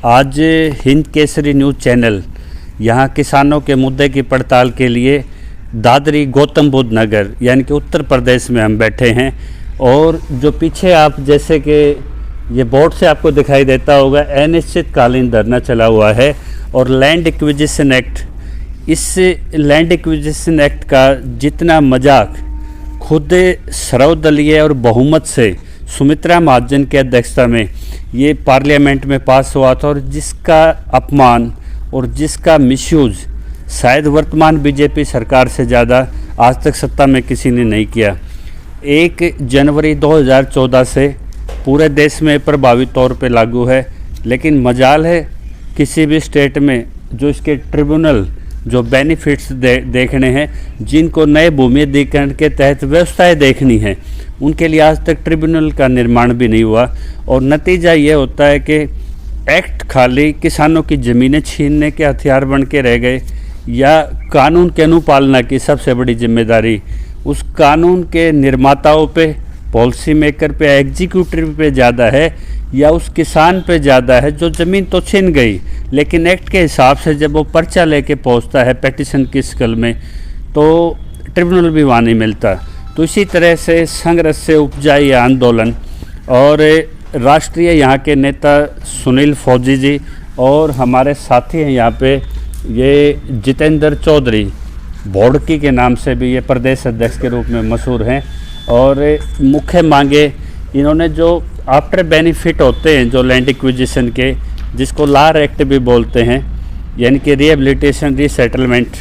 आज Hind Kesari news channel यहाँ किसानों के मुद्दे की पड़ताल के लिए दादरी गौतम बुद्ध नगर यानी कि उत्तर प्रदेश में हम बैठे हैं। और जो पीछे आप जैसे कि ये बोर्ड से आपको दिखाई देता होगा, अनिश्चितकालीन धरना चला हुआ है और लैंड एक्विजिशन एक्ट, इस लैंड एक्विजिशन एक्ट का जितना मजाक खुद सर्वदलीय और बहुमत से सुमित्रा महाजन की अध्यक्षता में ये पार्लियामेंट में पास हुआ था और जिसका अपमान और जिसका मिसयूज शायद वर्तमान बीजेपी सरकार से ज़्यादा आज तक सत्ता में किसी ने नहीं किया। 1 जनवरी 2014 से पूरे देश में प्रभावी तौर पे लागू है, लेकिन मजाल है किसी भी स्टेट में जो इसके ट्रिब्यूनल जो बेनिफिट्स देखने हैं, जिनको नए भूमि अधिग्रहण के तहत व्यवस्थाएं देखनी है, उनके लिए आज तक ट्रिब्यूनल का निर्माण भी नहीं हुआ। और नतीजा ये होता है कि एक्ट खाली किसानों की ज़मीनें छीनने के हथियार बन के रह गए, या कानून की अनुपालना की सबसे बड़ी जिम्मेदारी उस कानून के निर्माताओं पे, पॉलिसी मेकर पे, एग्जीक्यूटिव पे ज़्यादा है या उस किसान पे ज़्यादा है जो ज़मीन तो छीन गई, लेकिन एक्ट के हिसाब से जब वो पर्चा लेके पहुंचता है पेटिशन की शक्ल में तो ट्रिब्यूनल भी वहाँ नहीं मिलता। तो इसी तरह से संघर्ष से उपजा ये आंदोलन और राष्ट्रीय यहाँ के नेता सुनील फौजी जी और हमारे साथी हैं यहाँ पे ये जितेंद्र चौधरी, भोड़की के नाम से भी ये प्रदेश अध्यक्ष के रूप में मशहूर हैं। और मुख्य मांगे इन्होंने जो आफ्टर बेनिफिट होते हैं जो लैंड एक्विजिशन के, जिसको लार एक्ट भी बोलते हैं, यानी कि रिहेबिलिटेशन रीसेटलमेंट।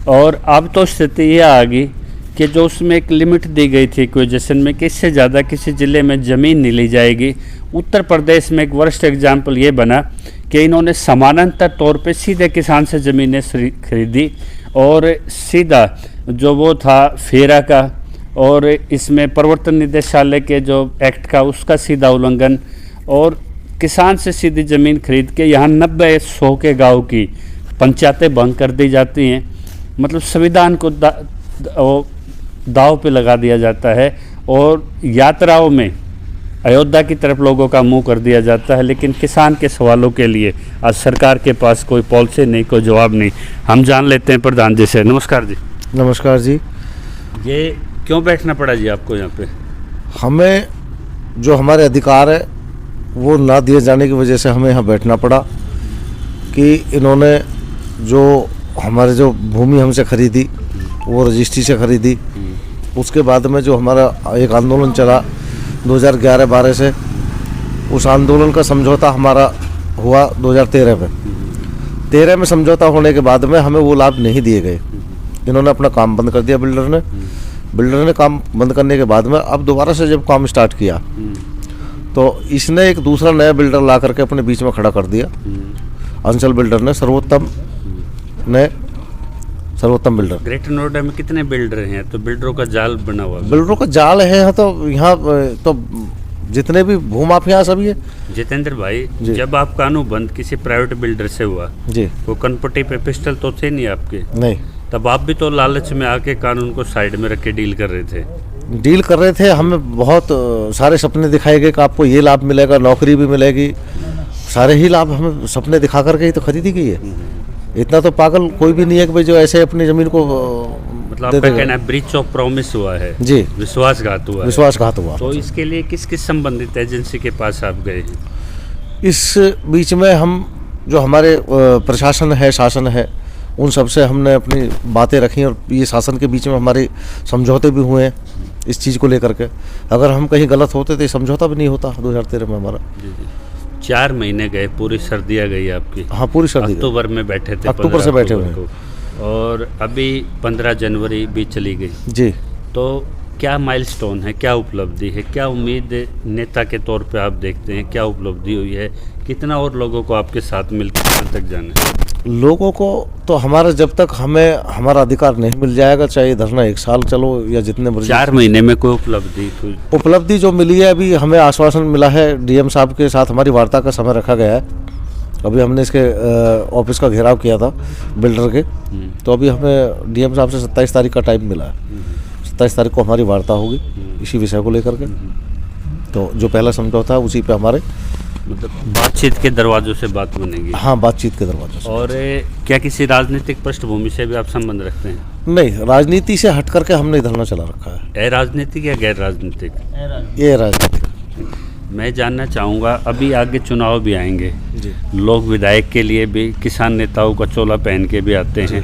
और अब तो स्थिति ये आ गई कि जो उसमें एक लिमिट दी गई थी एक्विजिशन में कि इससे ज़्यादा किसी ज़िले में ज़मीन नहीं ली जाएगी। उत्तर प्रदेश में एक वर्स्ट एग्जाम्पल ये बना कि इन्होंने समानांतर तौर पे सीधे किसान से ज़मीनें खरीदी और सीधा जो वो था फेरा का और इसमें प्रवर्तन निदेशालय के जो एक्ट का उसका सीधा उल्लंघन, और किसान से सीधी ज़मीन खरीद के यहाँ 90-100 के गाँव की पंचायतें भंग कर दी जाती हैं। मतलब संविधान को दाव पे लगा दिया जाता है और यात्राओं में अयोध्या की तरफ लोगों का मुंह कर दिया जाता है, लेकिन किसान के सवालों के लिए आज सरकार के पास कोई पॉलिसी नहीं, कोई जवाब नहीं। हम जान लेते हैं प्रधान जी से। नमस्कार जी। नमस्कार जी। ये क्यों बैठना पड़ा जी आपको यहाँ पे? हमें जो हमारे अधिकार है वो ना दिए जाने की वजह से हमें यहाँ बैठना पड़ा कि इन्होंने जो हमारे जो भूमि हमसे खरीदी वो रजिस्ट्री से खरीदी। उसके बाद में जो हमारा एक आंदोलन चला 2011-12 से, उस आंदोलन का समझौता हमारा हुआ 2013 में। 13 में समझौता होने के बाद में हमें वो लाभ नहीं दिए गए। इन्होंने अपना काम बंद कर दिया बिल्डर ने काम बंद करने के बाद में अब दोबारा से जब काम स्टार्ट किया तो इसने एक दूसरा नया बिल्डर ला करके अपने बीच में खड़ा कर दिया। अंचल बिल्डर ने, सर्वोत्तम बिल्डर। ग्रेटर नोएडा में कितने बिल्डर हैं? तो बिल्डरों का जाल बना हुआ, बिल्डरों का जाल है। तो यहाँ तो जितने भी भूमाफिया सभी है। जितेंद्र भाई, जब आपका अनुबंध किसी प्राइवेट बिल्डर से हुआ जी, वो कनपट्टी पे पिस्टल तो थे नहीं आपके? नहीं। तब आप भी तो लालच में आके कानून को साइड में रख के डील कर रहे थे। हमें बहुत सारे सपने दिखाए गए कि आपको ये लाभ मिलेगा, नौकरी भी मिलेगी, सारे ही लाभ हमें सपने दिखा करके ही तो खरीदी गई है। इतना तो पागल कोई भी नहीं है कि भाई जो ऐसे अपनी ज़मीन को, मतलब आपका कहना है ब्रीच ऑफ प्रॉमिस हुआ है जी, विश्वासघात हुआ। तो इसके लिए किस संबंधित एजेंसी के पास आप गए हैं? इस बीच में हम जो हमारे प्रशासन है, शासन है, उन सब से हमने अपनी बातें रखी और ये शासन के बीच में हमारे समझौते भी हुए हैं इस चीज़ को लेकर के। अगर हम कहीं गलत होते तो समझौता भी नहीं होता 2013 में हमारा। 4 महीने गए, पूरी सर्दियाँ गई आपकी। हाँ, पूरी सर्दी। अक्टूबर में बैठे थे, अक्टूबर से बैठे हुए हैं और अभी 15 जनवरी भी चली गई जी। तो क्या माइलस्टोन है, क्या उपलब्धि है, क्या उम्मीद नेता के तौर पे आप देखते हैं, क्या उपलब्धि हुई है? कितना और लोगों को आपके साथ मिलकर कहाँ तक जाना है? लोगों को तो हमारा जब तक हमें हमारा अधिकार नहीं मिल जाएगा, चाहे धरना 1 साल चलो या जितने 4 महीने में कोई उपलब्धि जो मिली है, अभी हमें आश्वासन मिला है। डीएम साहब के साथ हमारी वार्ता का समय रखा गया है। अभी हमने इसके ऑफिस का घेराव किया था बिल्डर के, तो अभी हमें डीएम साहब से 27 तारीख का टाइम मिला है। 27 तारीख को हमारी वार्ता होगी इसी विषय को लेकर के। तो जो पहला समझौता है उसी पे हमारे मतलब बातचीत के दरवाजों से बात बनेगी। हाँ, बातचीत के दरवाजे से। और क्या किसी राजनीतिक पृष्ठभूमि से भी आप संबंध रखते हैं? नहीं, राजनीति से हट करके हमने धरना चला रखा है। राजनीतिक या गैर राजनीतिक? ये राजनीतिक। मैं जानना चाहूँगा, अभी आगे चुनाव भी आएंगे जी। लोग विधायक के लिए भी किसान नेताओं का चोला पहन के भी आते हैं,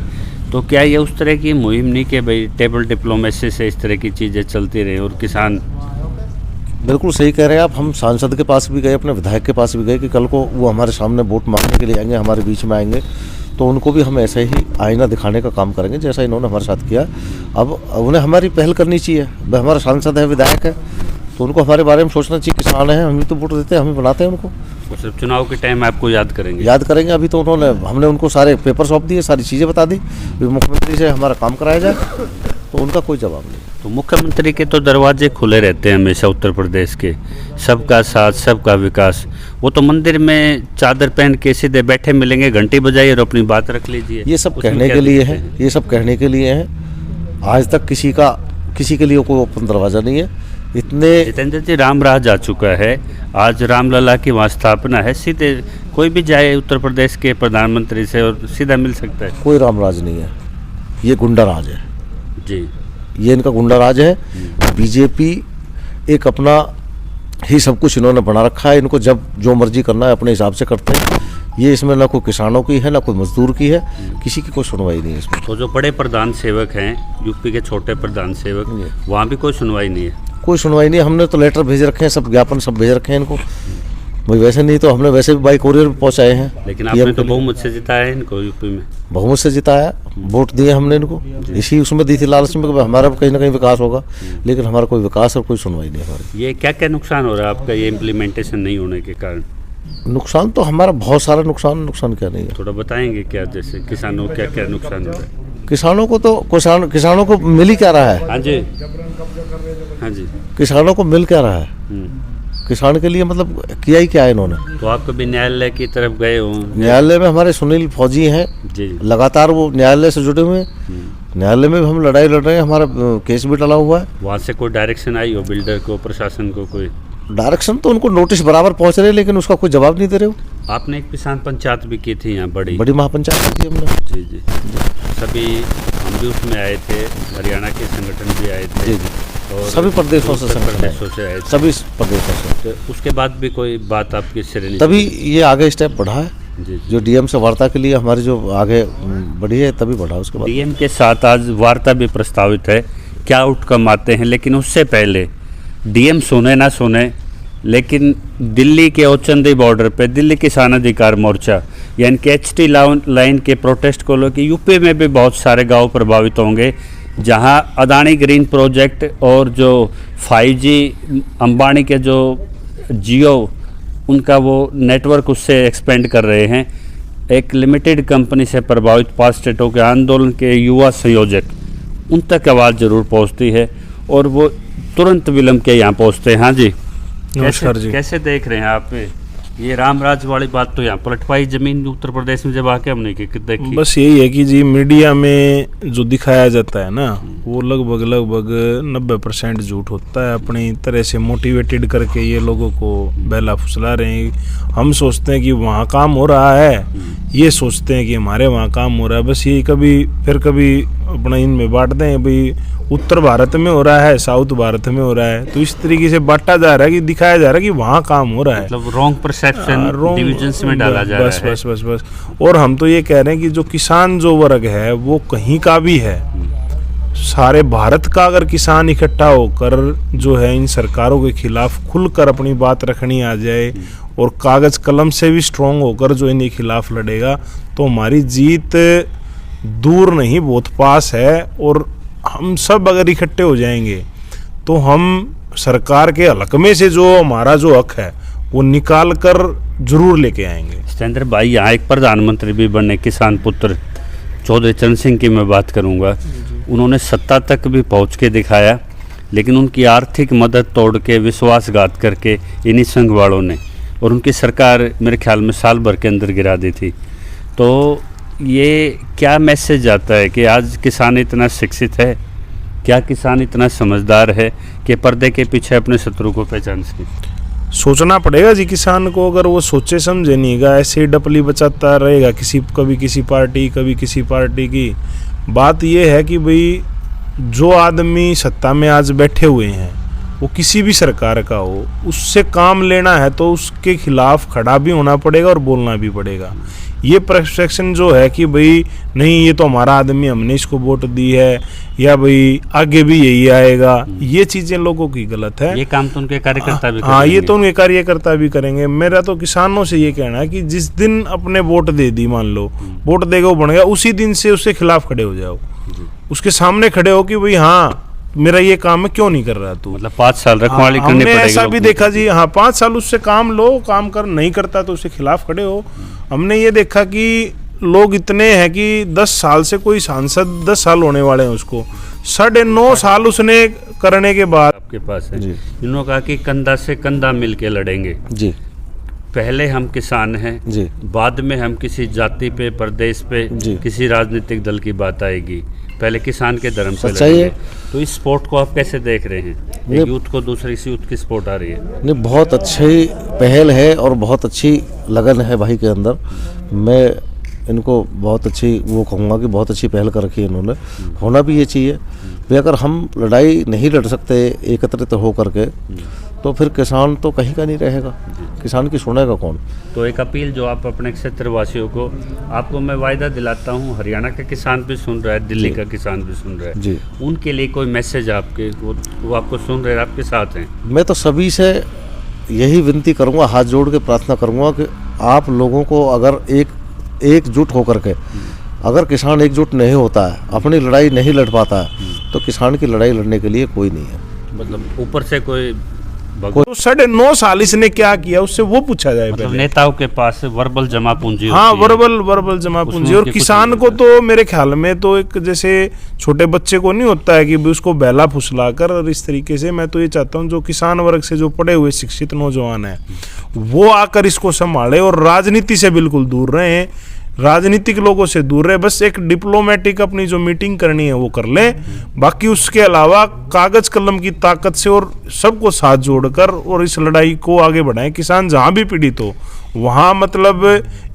तो क्या ये उस तरह की मुहिम नहीं कि भाई टेबल डिप्लोमेसी से इस तरह की चीज़ें चलती रहे और किसान? बिल्कुल सही कह रहे हैं आप। हम सांसद के पास भी गए, अपने विधायक के पास भी गए कि कल को वो हमारे सामने वोट मांगने के लिए आएंगे, हमारे बीच में आएंगे, तो उनको भी हम ऐसे ही आईना दिखाने का काम करेंगे जैसा इन्होंने हमारे साथ किया। अब उन्हें हमारी पहल करनी चाहिए। वह हमारा सांसद है, विधायक है, तो उनको हमारे बारे में सोचना चाहिए। किसान हैं, हम भी तो वोट देते हैं, हम ही बनाते हैं उनको। और सिर्फ चुनाव के टाइम आपको याद करेंगे? याद करेंगे। अभी तो हमने उनको सारे पेपर सौंप दिए, सारी चीज़ें बता दी, मुख्यमंत्री से हमारा काम कराया जाए, तो उनका कोई जवाब नहीं। तो मुख्यमंत्री के तो दरवाजे खुले रहते हैं हमेशा उत्तर प्रदेश के, सबका साथ सबका विकास। वो तो मंदिर में चादर पहन के सीधे बैठे मिलेंगे, घंटी बजाइए और अपनी बात रख लीजिए। ये सब कहने के लिए है, ये सब कहने के लिए है। आज तक किसी के लिए कोई ओपन दरवाज़ा नहीं है। इतने जितेंद्र जी, राम राज आ चुका है, आज रामलला की वहाँ स्थापना है, सीधे कोई भी जाए उत्तर प्रदेश के प्रधानमंत्री से और सीधा मिल सकता है। कोई रामराज नहीं है, ये गुंडा राज है जी। ये इनका गुंडा राज है। बीजेपी एक अपना ही सब कुछ इन्होंने बना रखा है। इनको जब जो मर्जी करना है अपने हिसाब से करते हैं। ये इसमें ना कोई किसानों की है, ना कोई मजदूर की है, किसी की कोई सुनवाई नहीं है इसमें। तो जो बड़े प्रधान सेवक हैं, यूपी के छोटे प्रधान सेवक, वहाँ भी कोई सुनवाई नहीं है? कोई सुनवाई नहीं। हमने तो लेटर भेज रखे हैं, सब ज्ञापन सब भेज रखे हैं इनको। भाई वैसे नहीं तो हमने वैसे भी बाई कोरियर पहुँचाए हैं। लेकिन आपने तो बहुमत से जिताया है इनको यूपी में। बहुमत से जिताया, वोट दिए हमने इनको, इसी उसमें दी थी लालच में कि हमारा कहीं ना कहीं विकास होगा, लेकिन हमारा कोई विकास और कोई सुनवाई नहीं हमारी। ये क्या क्या नुकसान हो रहा है आपका ये इम्प्लीमेंटेशन नहीं होने के कारण? नुकसान तो हमारा बहुत सारा नुकसान क्या नहीं है। थोड़ा बताएंगे क्या, जैसे किसानों को क्या क्या नुकसान हो रहा है? किसानों को तो किसानों को मिल ही क्या रहा है? हाँ जी, हाँ जी। किसानों को मिल क्या रहा है? किसान के लिए मतलब किया ही क्या है इन्होंने? तो आप कभी न्यायालय की तरफ गए हो? न्यायालय में हमारे सुनील फौजी हैं जी, लगातार वो न्यायालय से जुड़े हुए हैं। न्यायालय में भी हम लड़ाई लड़ रहे हैं, हमारा केस भी टला हुआ है। वहाँ से कोई डायरेक्शन आई हो बिल्डर को, प्रशासन को? कोई डायरेक्शन तो उनको नोटिस बराबर पहुंच रहे हैं, लेकिन उसका कोई जवाब नहीं दे रहे हो। आपने एक किसान पंचायत भी की थी यहाँ, बड़ी महापंचायत की हमने। जी जी, सभी हम भी उसमें आए थे, हरियाणा के संगठन भी आए थे। जी जी, और सभी प्रदेशों से आए थे, सभी प्रदेशों से। तो उसके बाद भी कोई बात आपकी सिरे नहीं? तभी ये आगे स्टेप बढ़ा है जी, जो डीएम से वार्ता के लिए हमारी जो आगे बढ़ी है, तभी बढ़ा। उसके बाद डीएम के साथ आज वार्ता भी प्रस्तावित है, क्या आउटकम आते हैं। लेकिन उससे पहले डीएम सुने ना सुने, लेकिन दिल्ली के औचंदी बॉर्डर पे दिल्ली किसान अधिकार मोर्चा यानी कि HT लाइन के प्रोटेस्ट को लेकर यूपी में भी बहुत सारे गांव प्रभावित होंगे, जहां अदानी ग्रीन प्रोजेक्ट और जो 5G अंबानी के जो जियो उनका वो नेटवर्क उससे एक्सपेंड कर रहे हैं। एक लिमिटेड कंपनी से प्रभावित 5 स्टेटों के आंदोलन के युवा संयोजक, उन तक आवाज़ जरूर पहुंचती है और वो तुरंत विलम्ब के यहाँ पहुंचते हैं। हाँ जी, नमस्कार जी। कैसे देख रहे हैं आप ये रामराज वाली बात? तो यहाँ पलटवाई जमीन उत्तर प्रदेश में जब आके हमने देखी। बस यही है कि जी मीडिया में जो दिखाया जाता है ना, वो लगभग 90% झूठ होता है। अपनी तरह से मोटिवेटेड करके ये लोगों को बहला फुसला रहे हैं। हम सोचते हैं कि वहाँ काम हो रहा है, ये सोचते हैं कि हमारे वहाँ काम हो रहा है। बस ये कभी अपना इनमें बांट दें, भाई उत्तर भारत में हो रहा है, साउथ भारत में हो रहा है, तो इस तरीके से बांटा जा रहा है कि दिखाया जा रहा है कि वहाँ काम हो रहा है। मतलब रॉन्ग परसेप्शन डिविजन्स में डाला जा रहा है। बस। और हम तो ये कह रहे हैं कि जो किसान जो वर्ग है वो कहीं का भी है, सारे भारत का अगर किसान इकट्ठा होकर जो है इन सरकारों के खिलाफ खुलकर अपनी बात रखनी आ जाए और कागज कलम से भी स्ट्रांग होकर जो इनके खिलाफ लड़ेगा, तो हमारी जीत दूर नहीं बहुत पास है। और हम सब अगर इकट्ठे हो जाएंगे तो हम सरकार के हलकमे से जो हमारा जो हक है वो निकाल कर जरूर लेके आएंगे। जितेंद्र भाई, यहाँ एक प्रधानमंत्री भी बने किसान पुत्र चौधरी चरण सिंह की मैं बात करूँगा। उन्होंने सत्ता तक भी पहुँच के दिखाया, लेकिन उनकी आर्थिक मदद तोड़ के विश्वासघात करके इन्हीं संघ वालों ने, और उनकी सरकार मेरे ख्याल में साल भर के अंदर गिरा दी थी। तो ये क्या मैसेज आता है कि आज किसान इतना शिक्षित है, क्या किसान इतना समझदार है कि पर्दे के पीछे अपने शत्रु को पहचान सके? सोचना पड़ेगा जी किसान को। अगर वो सोचे समझे नहीं गा, ऐसे ही डपली बचाता रहेगा कभी किसी पार्टी कभी किसी पार्टी की। बात ये है कि भाई जो आदमी सत्ता में आज बैठे हुए हैं वो किसी भी सरकार का हो, उससे काम लेना है तो उसके खिलाफ खड़ा भी होना पड़ेगा और बोलना भी पड़ेगा। ये परसेप्शन जो है कि भाई नहीं ये तो हमारा आदमी, हमने इसको वोट दी है, या भाई आगे भी यही आएगा, ये चीजें लोगों की गलत है। ये काम तो उनके कार्यकर्ता भी हाँ, ये तो उनके कार्यकर्ता भी करेंगे। मेरा तो किसानों से ये कहना है कि जिस दिन अपने वोट दे दी, मान लो वोट देगा वो बन गया, उसी दिन से उसके खिलाफ खड़े हो जाओ, उसके सामने खड़े हो कि भाई हाँ मेरा ये काम है, क्यों नहीं कर रहा तू। मतलब 5 साल रखवाली करनी हमने पड़ेगी। ऐसा भी देखा जी, हाँ 5 साल उससे काम लो, काम कर नहीं करता तो उसके खिलाफ खड़े हो। हमने ये देखा कि लोग इतने हैं कि 10 साल से कोई सांसद 10 साल होने वाले हैं उसको, 9.5 साल उसने करने के बाद आपके पास है। जी। इन्होंने कहा कि कंधा से कंधा मिलके लड़ेंगे। जी पहले हम किसान हैं, जी बाद में हम किसी जाति पे, प्रदेश पे, जी। किसी राजनीतिक दल की बात आएगी, पहले किसान के धर्म पे सच्चाई है। लड़ेंगे। तो इस स्पोर्ट को आप कैसे देख रहे हैं? एक यूथ को दूसरी से यूथ की स्पोर्ट आ रही है। नहीं, बहुत अच्छी पहल है और बहुत अच्छी लगन है भाई के अंदर। मैं इनको बहुत अच्छी वो कहूँगा कि बहुत अच्छी पहल कर रखी है इन्होंने, होना भी ये चाहिए। भाई अगर हम लड़ाई नहीं लड़ सकते एकत्रित हो करके तो फिर किसान तो कहीं का नहीं रहेगा, किसान की सुनेगा कौन। तो एक अपील जो आप अपने क्षेत्रवासियों को, आपको मैं वायदा दिलाता हूँ, हरियाणा का किसान भी सुन रहा है, दिल्ली का किसान भी सुन रहा है जी, उनके लिए कोई मैसेज आपके, वो आपको सुन रहे हैं, आपके साथ हैं। मैं तो सभी से यही विनती करूँगा, हाथ जोड़ के प्रार्थना करूँगा कि आप लोगों को अगर एकजुट होकर के, अगर किसान एकजुट नहीं होता है, अपनी लड़ाई नहीं लड़ पाता है, तो किसान की लड़ाई लड़ने के लिए कोई नहीं है। मतलब ऊपर से कोई तो 9.5 साल इसने क्या किया उससे वो पूछा जाए। मतलब पहले नेताओं के पास वर्बल जमा पूंजी हाँ, होती है। वर्बल जमा पूंजी। उसमें और उनके किसान कुछ को तो मेरे ख्याल में तो एक जैसे छोटे बच्चे को नहीं होता है कि भी उसको बहला फुसला कर, और इस तरीके से मैं तो ये चाहता हूँ जो किसान वर्ग से जो पढ़े हुए शिक्षित नौजवान है वो आकर इसको संभाले और राजनीति से बिल्कुल दूर रहे, राजनीतिक लोगों से दूर रहे। बस एक डिप्लोमेटिक अपनी जो मीटिंग करनी है वो कर लें, बाकी उसके अलावा कागज कलम की ताकत से और सबको साथ जोड़कर और इस लड़ाई को आगे बढ़ाएं। किसान जहां भी पीड़ित हो वहां मतलब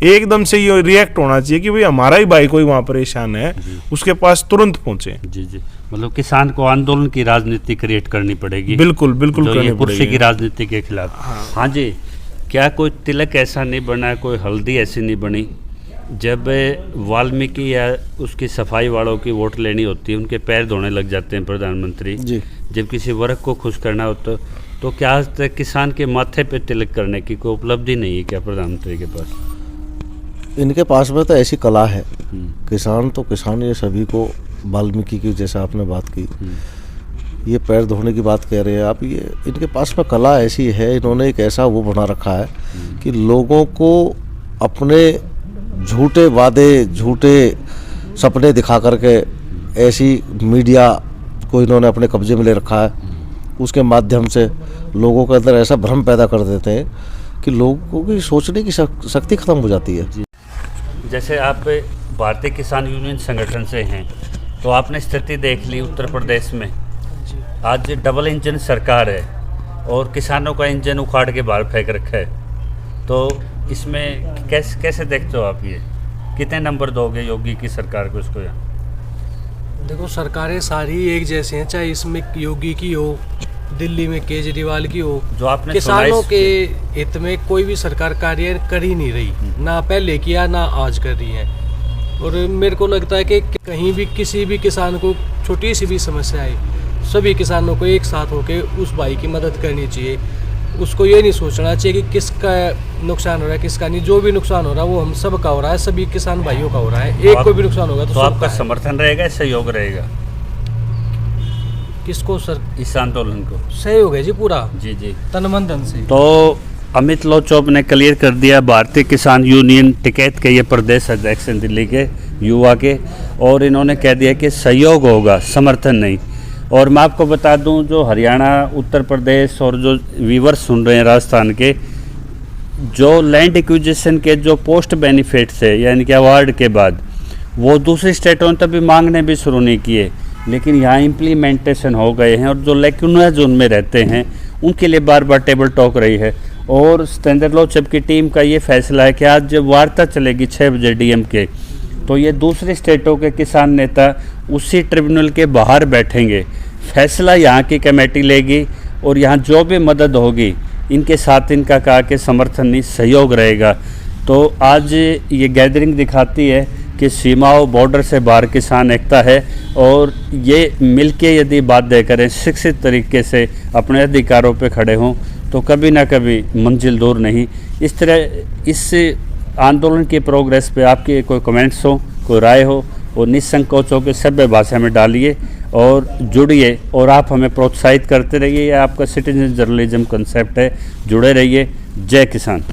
एकदम से ये रिएक्ट होना चाहिए कि भाई हमारा ही भाई कोई वहां परेशान है, उसके पास तुरंत पहुंचे। जी जी, मतलब किसान को आंदोलन की राजनीति क्रिएट करनी पड़ेगी। बिल्कुल बिल्कुल जो करनी ये कुर्सी पड़ेगी। की राजनीति के खिलाफ। हाँ जी, क्या कोई तिलक ऐसा नहीं बना, कोई हल्दी ऐसी नहीं बनी, जब वाल्मीकि या उसकी सफाई वालों की वोट लेनी होती है उनके पैर धोने लग जाते हैं प्रधानमंत्री जी। जब किसी वर्ग को खुश करना होता तो क्या आज तक किसान के माथे पे तिलक करने की कोई उपलब्धि नहीं है क्या प्रधानमंत्री के पास? इनके पास में तो ऐसी कला है, किसान तो किसान, ये सभी को वाल्मीकि की जैसा आपने बात की, ये पैर धोने की बात कह रहे हैं आप, ये इनके पास में कला ऐसी है, इन्होंने एक ऐसा वो बना रखा है कि लोगों को अपने झूठे वादे, झूठे सपने दिखा करके ऐसी मीडिया को इन्होंने अपने कब्जे में ले रखा है, उसके माध्यम से लोगों के अंदर ऐसा भ्रम पैदा कर देते हैं कि लोगों की सोचने की शक्ति खत्म हो जाती है। जैसे आप भारतीय किसान यूनियन संगठन से हैं तो आपने स्थिति देख ली उत्तर प्रदेश में, आज डबल इंजन सरकार है और किसानों का इंजन उखाड़ के बाहर फेंक रखा है, तो इसमें कैसे देखते हो आप? ये कितने नंबर दोगे योगी की सरकार को इसको? यहाँ देखो, सरकारें सारी एक जैसे हैं, चाहे इसमें योगी की हो, दिल्ली में केजरीवाल की हो, जो आपने किसानों के हित में कोई भी सरकार कार्य कर ही नहीं रही, ना पहले किया ना आज कर रही है। और मेरे को लगता है कि कहीं भी किसी भी किसान को छोटी सी भी समस्या आए, सभी किसानों को एक साथ होकर उस भाई की मदद करनी चाहिए। उसको ये नहीं सोचना चाहिए कि किसका नुकसान हो रहा है किसका नहीं, जो भी नुकसान हो रहा है वो हम सब का हो रहा है, सभी किसान भाइयों का हो रहा है। एक को भी नुकसान होगा तो आपका समर्थन रहेगा, सहयोग रहेगा किसको सर? इस आंदोलन को सहयोग है जी पूरा, जी जी, तन मन धन से। तो अमित लोचौप ने क्लियर कर दिया, भारतीय किसान यूनियन टिकैत के ये प्रदेश अध्यक्ष हैं दिल्ली के युवा के, और इन्होंने कह दिया कि सहयोग होगा, समर्थन नहीं। और मैं आपको बता दूं, जो हरियाणा, उत्तर प्रदेश और जो व्यूवर्स सुन रहे हैं राजस्थान के, जो लैंड एक्विजिशन के जो पोस्ट बेनिफिट्स है यानी कि अवार्ड के बाद, वो दूसरी स्टेटों ने तभी मांगने भी शुरू नहीं किए, लेकिन यहाँ इम्प्लीमेंटेशन हो गए हैं और जो लेक्यूना जोन में रहते हैं उनके लिए बार बार टेबल टॉक रही है। और सतेंद्र लोचब की टीम का ये फैसला है कि आज जब वार्ता चलेगी 6 बजे डीएम के, तो ये दूसरे स्टेटों के किसान नेता उसी ट्रिब्यूनल के बाहर बैठेंगे, फैसला यहाँ की कमेटी लेगी और यहाँ जो भी मदद होगी इनके साथ इनका कहा कि समर्थन नहीं सहयोग रहेगा। तो आज ये गैदरिंग दिखाती है कि सीमाओं बॉर्डर से बाहर किसान एकता है और ये मिलके यदि बातें करें, शिक्षित तरीके से अपने अधिकारों पे खड़े हों तो कभी ना कभी मंजिल दूर नहीं। इस तरह इस आंदोलन की प्रोग्रेस पे आपके कोई कमेंट्स हो, कोई राय हो, वो निसंकोच होकर सभ्य भाषा में डालिए और जुड़िए और आप हमें प्रोत्साहित करते रहिए। ये आपका सिटीजन जर्नलिज्म कंसेप्ट है, जुड़े रहिए। जय किसान।